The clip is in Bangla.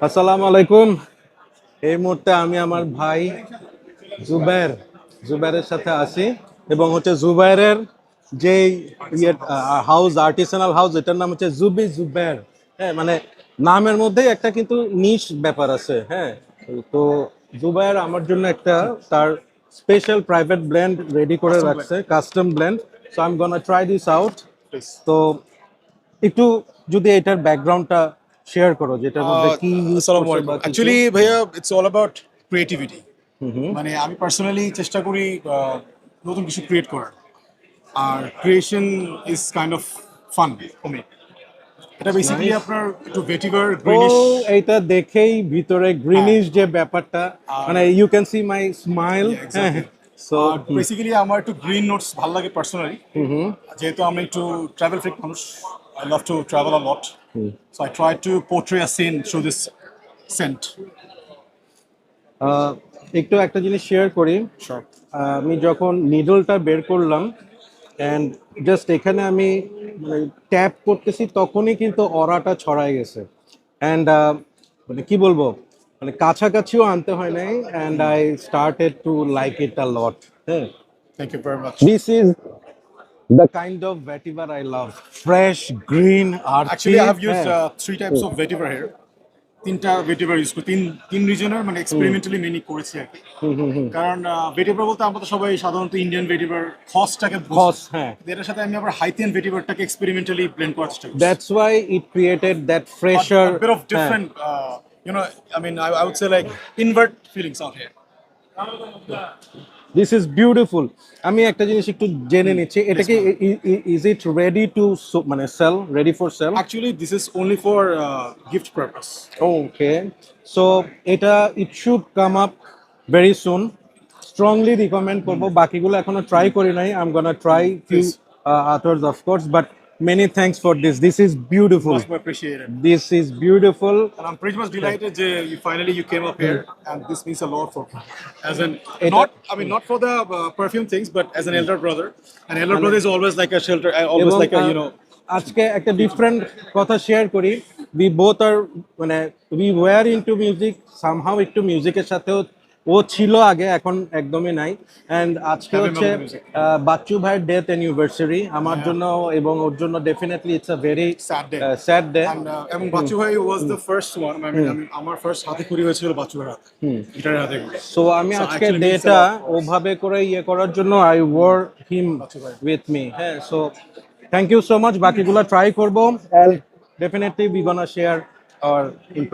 আসসালামু আলাইকুম। এই মুহূর্তে আমি আমার ভাই জুবাইরের সাথে আছি এবং জুবাইরের যে ইয়ে হাউস, আর্টিসানাল হাউস, এটার নাম হচ্ছে জুবাইর। হ্যাঁ, মানে নামের মধ্যেই একটা কিন্তু নিশ ব্যাপার আছে। হ্যাঁ, তো জুবাইর আমার জন্য একটা তার স্পেশাল প্রাইভেট ব্লেন্ড রেডি করে রাখছে, custom blend. So I am gonna try this out. তো একটু যদি এটার ব্যাকগ্রাউন্ডটা শেয়ার করো, যেটার মধ্যে কি ইউজ আসসালামু করছো আলাইকুম। বা কিছু। অ্যাকচুয়ালি ভাইয়া it's all about creativity. Hmm. মানে আমি পার্সোনালি চেষ্টা করি নতুন কিছু ক্রিয়েট করার। আর creation is kind of fun for me. এটা বেসিক্যালি নাইস। আপনার একটু ভেটিভার ও, গ্রিনিশ। এইটা দেখেই ভিতরে হ্যাঁ, গ্রিনিশ যে ব্যাপারটা, আর মানে you can see my smile. হ্যাঁ, এক্স্যাক্টলি। সো আর বেসিক্যালি আমার একটু গ্রিন নোটস ভালো লাগে পার্সোনালি, যেহেতু আমি একটু ট্রাভেল ফ্রিক মানুষ। I love to travel a lot, so I try to portray a scene through this scent. একটু একটা জিনিস শেয়ার করি। শিওর। আমি যখন নিডলটা বের করলাম অ্যান্ড জাস্ট এখানে আমি ট্যাপ করতেছি, তখনই কিন্তু অরাটা ছড়ায় গেছে। অ্যান্ড মানে কি বলবো, মানে কাছাকাছিও আনতে হয় নাই, and I started to like it a lot. হ্যাঁ, thank you very much. This is the kind of vetiver I love, fresh green earthy. Actually, I have used হ্যাঁ, three types of vetiver here. তিনটা ভেটিভার ইউজ করি, তিন রিজনের, মানে এক্সপেরিমেন্টালি মেনি করেছি আর কি। কারণ ভেটিভার বলতে আমরা তো সবাই সাধারণত ইন্ডিয়ান ভেটিভার খসটাকে বুঝি। খস, হ্যাঁ। এটার সাথে আমি আবার হাইতিয়ান ভেটিভারটাকে এক্সপেরিমেন্টালি ব্লেন্ড করার চেষ্টা করছি। That's why it created that But fresher. a bit of হ্যাঁ, different, I mean, I would say like invert feelings out here. This is beautiful. আমি একটা জিনিস একটু জেনে নিচ্ছি, এটা কি ইজ ইট রেডি টু মানে sale, ready for sale? Actually, this is only for gift purpose. Okay, so এটা it should come up very soon. Strongly recommend করবো। বাকিগুলো এখনো ট্রাই করি নাই। I am gonna try few Please. Others of course, but many thanks for this. This is beautiful. Much more appreciated. This is beautiful. And I'm pretty much delighted that you came up here, and this means a lot for me. As an not for the perfume things, but as an elder brother. An elder brother is always like a shelter, always এবং like a আজকে একটা ডিফারেন্ট কথা শেয়ার করি। উই বোথ আর, মানে we were into music somehow. একটু মিউজিকের সাথেও ও ছিল আগে, এখন একদমই নাই। অ্যান্ড আজকে Heavy হচ্ছে metal music. বাচ্চু ভাইয়ের ডেথ অ্যানিভার্সারি আমার জন্য এবং ওর জন্য definitely it's a very sad day. Sad day. এবং বাচ্চু ভাই was the first one. I mean, আমার ফার্স্ট হাতে খড়ি হয়েছিল বাচ্চু ভাইয়ের হাতে, গিটারের হাতে খড়ি। সো আমি So আজকে actually means a data lot for us. ওভাবে করে ইয়ে করার জন্য I wear him with me. হ্যাঁ, so thank you so much. বাকিগুলো ট্রাই করবো, definitely we gonna share our impression.